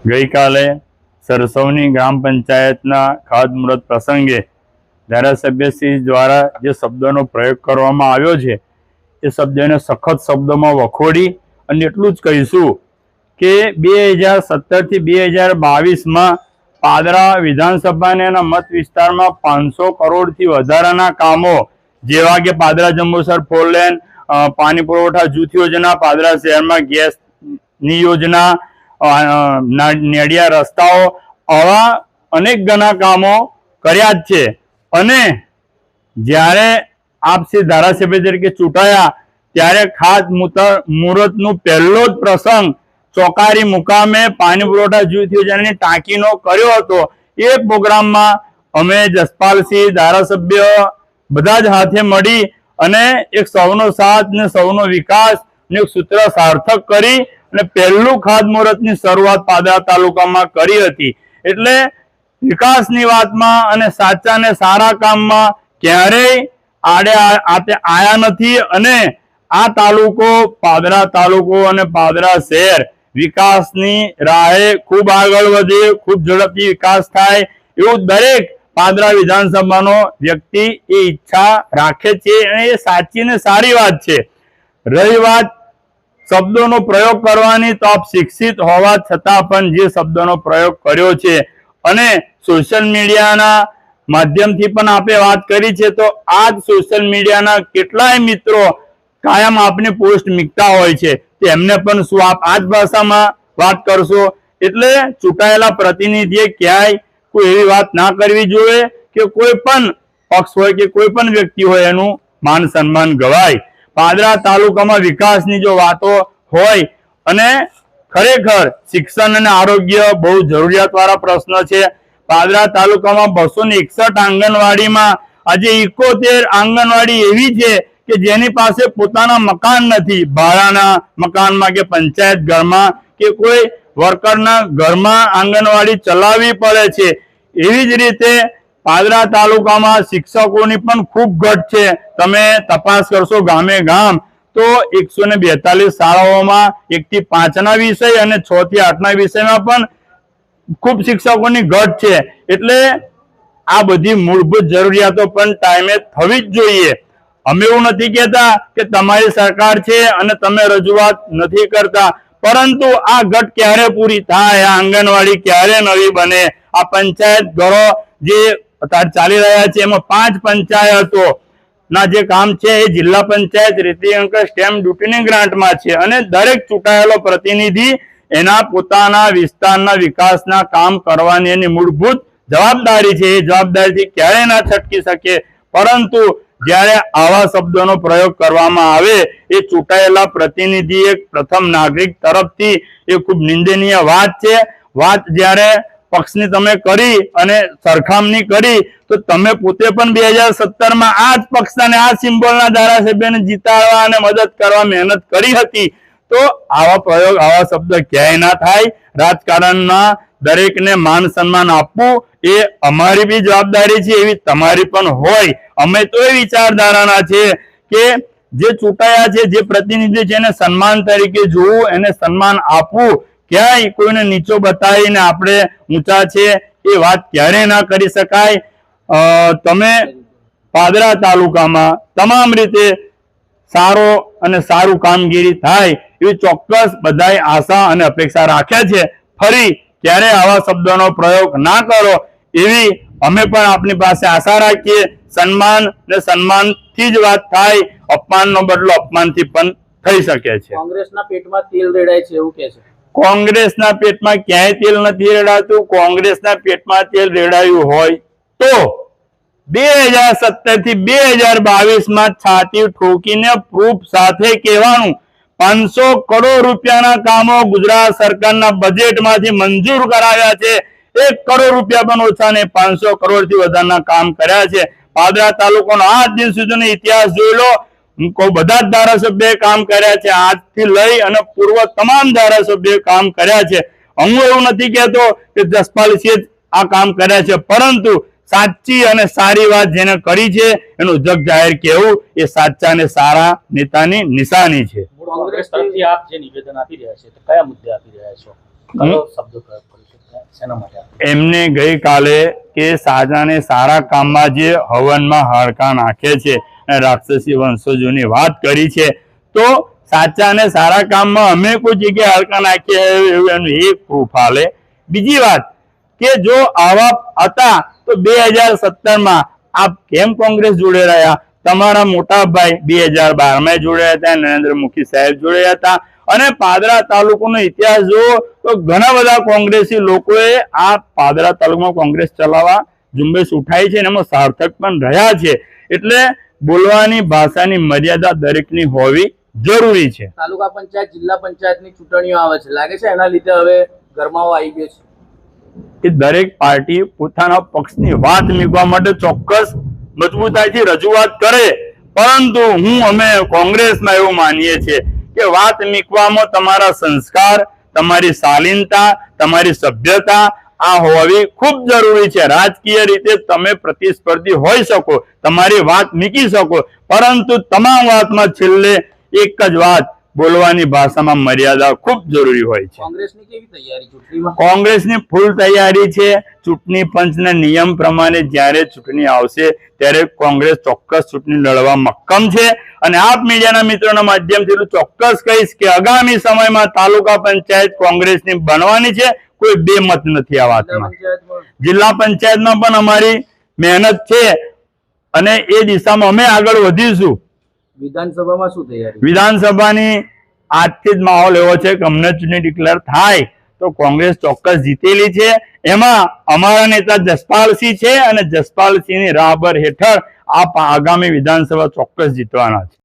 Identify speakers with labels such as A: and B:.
A: ગઈકાલે સરસવની ગ્રામ પંચાયતના ખાતમુહૂર્ત પ્રસંગે ધારાસભ્યશ્રી દ્વારા જે શબ્દનો પ્રયોગ કરવામાં આવ્યો છે એ શબ્દને સખત શબ્દોમાં વખોડી અને એટલું જ કહીશું કે 2017 થી 2022માં પાદરા વિધાનસભાના મત વિસ્તારમાં 500 કરોડથી વધારાના કામો જેવા કે પાદરા જંબુસર 4 લેન, પાણી પુરવઠા જૂથ યોજના, પાદરા શહેરમાં ગેસની યોજના, નેડિયા રસ્તાઓ, આવા અનેક ઘણા કામો કર્યા જ છે। અને જ્યારે આપ શ્રી ધારાસભ્ય તરીકે ચૂંટાયા ત્યારે ખાતમુહૂર્તનું પહેલો જ પ્રસંગ ચોકારી મુકામે પાણી પુરવઠા જૂથ યોજનાની ટાંકીનો કર્યો હતો। એ પ્રોગ્રામમાં અમે જસપાલસિંહ ધારાસભ્ય બધા જ હાથે મળી અને એક સૌનો સાથ ને સૌનો વિકાસ ને સૂત્ર સાર્થક કરી અને પહેલું ખાતમુહૂર્તની શરૂઆત પાદરા તાલુકામાં કરી હતી। એટલે વિકાસની વાતમાં અને સાચા ને સારા કામમાં ક્યારેય આયા નથી અને આ તાલુકો પાદરા તાલુકો અને પાદરા શહેર વિકાસની રાહે ખૂબ આગળ વધે, ખૂબ ઝડપથી વિકાસ થાય એવું દરેક પાદરા વિધાનસભાનો વ્યક્તિ એ ઈચ્છા રાખે છે અને એ સાચી ને સારી વાત છે। રહી વાત શબ્દોનો પ્રયોગ કરવાની, તો આપ શિક્ષિત હોવા છતાં પણ જે શબ્દોનો પ્રયોગ કર્યો છે અને સોશિયલ મીડિયાના માધ્યમથી પણ આપે વાત કરી છે, તો આ જ સોશિયલ મીડિયાના કેટલાય મિત્રો કાયમ આપની પોસ્ટ મૂકતા હોય છે, તેમને પણ શું આપ આ જ ભાષામાં વાત કરશો? એટલે ચૂંટાયેલા પ્રતિનિધિએ ક્યાંય કોઈ એવી વાત ના કરવી જોઈએ કે કોઈ પણ પક્ષ હોય કે કોઈ પણ વ્યક્તિ હોય એનું માન સન્માન ગવાય। પાદરા તાલુકામાં વિકાસની જો વાતો હોય અને ખરેખર શિક્ષણ અને આરોગ્ય બહુ જરૂરિયાત વાળા પ્રશ્ન છે। પાદરા તાલુકામાં 261 આંગણવાડીમાં આજે 71 આંગણવાડી એવી છે કે જેની પાસે પોતાના મકાન નથી, ભાડાના મકાનમાં કે પંચાયત ઘરમાં કે કોઈ વર્કરના ઘરમાં આંગણવાડી ચલાવવી પડે છે। એવી જ રીતે પાદરા તાલુકામાં શિક્ષકોની પણ ખૂબ ઘટ છે। તમે તપાસ કરશો ગામે ગામ તો 142 શાળાઓમાં 1 થી 5 ના વિષય અને 6 થી 8 ના વિષયમાં પણ ખૂબ શિક્ષકોની ઘટ છે। એટલે આ બધી મૂળભૂત જરૂરિયાતો પણ ટાઈમે થવી જ જોઈએ। અમે એવું નથી કહેતા કે તમારી સરકાર છે અને તમે રજૂઆત નથી કરતા, પરંતુ આ ઘટ ક્યારે પૂરી થાય, આ આંગણવાડી ક્યારે નવી બને, આ પંચાયત ઘરો જે ચાલી રહ્યા છે એમાં 5 પંચાયતો ના જે કામ છે એ જિલ્લા પંચાયત રીતિ અંક સ્ટેમ્પ ડ્યુટીની ગ્રાન્ટમાં છે અને દરેક ચૂંટાયેલો પ્રતિનિધિ એના પોતાના વિસ્તારના વિકાસના કામ કરવાની એની મૂળભૂત જવાબદારી છે। એ જવાબદારીથી ક્યારેય ના છટકી શકે, પરંતુ જ્યારે આવા શબ્દોનો પ્રયોગ કરવામાં આવે એ ચૂંટાયેલા પ્રતિનિધિ એક પ્રથમ નાગરિક તરફથી એ ખૂબ નિંદનીય વાત છે। વાત જ્યારે પક્ષની તમે કરી અને સરખામણી કરી તો તમે પોતે પણ 2017માં આ જ પક્ષના આ સિમ્બોલના ધારાસભ્યને જીતાડવા અને મદદ કરવા મહેનત કરી હતી। તો આવા પ્રયોગ, આવા શબ્દ ક્યાંય ના થાય। રાજકારણમાં દરેકને માન સન્માન આપવું એ અમારી બી જવાબદારી છે, એવી તમારી પણ હોય। અમે તો એ વિચારધારાના છે કે જે ચૂંટાયા છે, જે પ્રતિનિધિ છે એને સન્માન તરીકે જોવું, એને સન્માન આપવું। ક્યાંય કોઈને નીચો બતાવીને આપણે ઊંચા છે એ વાત ક્યારેય ના કરી શકાય। તમે પાદરા તાલુકામાં તમામ રીતે સારો અને સારું કામગીરી થાય એવી ચોક્કસ બધાય આશા અને અપેક્ષા રાખે છે। ફરી ક્યારે આવા શબ્દોનો પ્રયોગ ના કરો એવી અમે પણ આપની પાસે આશા રાખીએ। સન્માન ને સન્માનથી જ વાત થાય, અપમાનનો બદલો અપમાનથી પણ થઈ શકે છે।
B: કોંગ્રેસના પેટમાં તેલ રેડાય છે એવું કહે છે।
A: કોંગ્રેસના પેટમાં ક્યાંય તેલ નથી રેડાતું। કોંગ્રેસના પેટમાં તેલ રેડાયું હોય તો 2017 થી 2022માં છાતી ઠોકીને પ્રૂફ સાથે કહેવાનું 500 કરોડ રૂપિયાના કામો ગુજરાત સરકારના બજેટમાંથી મંજૂર કરાવ્યા છે। 1 કરોડ રૂપિયા પણ ઓછા નહીં, 500 કરોડથી વધારના કામ કર્યા છે। પાદરા તાલુકાનો આજ દિન સુધીનો ઇતિહાસ જોઈ લો, બધા જ ધારાસભ્યોએ કામ કર્યા છે, આજથી લઈ અને પૂર્વ તમામ ધારાસભ્યોએ કામ કર્યા છે। હું એવું નથી કહેતો કે જસપાલસિંહે આ કામ કર્યા છે, પરંતુ સાચી અને સારી વાત જેને કરી છે એનું જગ જાહેર કહેવું એ સાચા અને સારા નેતાની નિશાની છે।
B: કોંગ્રેસ તરફથી આપ જે નિવેદન આપી રહ્યા છે તો કયા મુદ્દે આપી રહ્યા છો? કયો શબ્દો પ્રયોગ કરી છે? શેના માટે આપી?
A: એમને ગઈકાલે કે સાજાને સારા કામમાં જે હવનમાં હાડકા નાખે છે અને રાક્ષસી વંશજોની વાત કરી છે, તો સાચા અને સારા કામમાં અમે કોઈ જગ્યાએ હાડકા નાખીએ એવું એનું એક પ્રૂફ હાલે. બીજી વાત કે જો આવા હતા તો 2017માં આપ કેમ કોંગ્રેસ જોડે રહ્યા? તમારા મોટા ભાઈ 2012માં જોડે હતા, નરેન્દ્ર મોદી સાહેબ જોડે હતા. અને પાદરા તાલુકાનો ઇતિહાસ જુઓ તો ઘણા બધા કોંગ્રેસી લોકોએ આ પાદરા તાલુકામાં કોંગ્રેસ ચલાવવા ઝુંબેશ ઉઠાઈ છે અને એમાં સાર્થક પણ રહ્યા છે. એટલે બોલવાની ભાષાની મર્યાદા દરેકની હોવી જરૂરી છે.
B: તાલુકા પંચાયત, જિલ્લા પંચાયતની ચૂંટણીઓ આવે છે, લાગે છે એના લીધે હવે ગરમાવો આવી ગયો છે?
A: કે દરેક પાર્ટી પોતાના પક્ષની વાત મૂકવા માટે ચોક્કસ મજબૂતાઈથી રજૂઆત કરે, પરંતુ અમે કોંગ્રેસમાં એવું માનીએ છીએ કે વાત મૂકવામાં તમારા સંસ્કાર, તમારી શાલીનતા, તમારી સભ્યતા આ હોવી ખૂબ જરૂરી છે. રાજકીય રીતે તમે પ્રતિસ્પર્ધી હોઈ શકો, તમારી વાત મૂકી શકો, પરંતુ તમામ વાતમાં છેલ્લે એક જ વાત, બોલવાની ભાષામાં મર્યાદા ખૂબ જરૂરી હોય છે.
B: કોંગ્રેસની કેવી તૈયારી ચૂંટણીમાં?
A: કોંગ્રેસની ફૂલ તૈયારી છે. ચૂંટણી પંચના નિયમ પ્રમાણે જ્યારે ચૂંટણી આવશે ત્યારે કોંગ્રેસ ચોક્કસ ચૂંટણી લડવા મક્કમ છે. અને આપ મીડિયાના મિત્રોના માધ્યમથી એટલું ચોક્કસ કહીશ કે આગામી સમયમાં તાલુકા પંચાયત કોંગ્રેસની બનવાની છે. કોઈ બે મત નથી આ વાતમાં. જિલ્લા પંચાયતમાં પણ અમારી મહેનત છે અને એ દિશામાં અમે આગળ વધીશું.
B: વિધાનસભામાં શું તૈયારી?
A: વિધાનસભાની આજથી જ માહોલ એવો છે કે અમને ચૂંટણી ડિક્લેર થાય તો કોંગ્રેસ ચોક્કસ જીતેલી છે. એમાં અમારા નેતા જસપાલસિંહ છે અને જસપાલસિંહની રાહબર હેઠળ આગામી વિધાનસભા ચોક્કસ જીતવાના છે.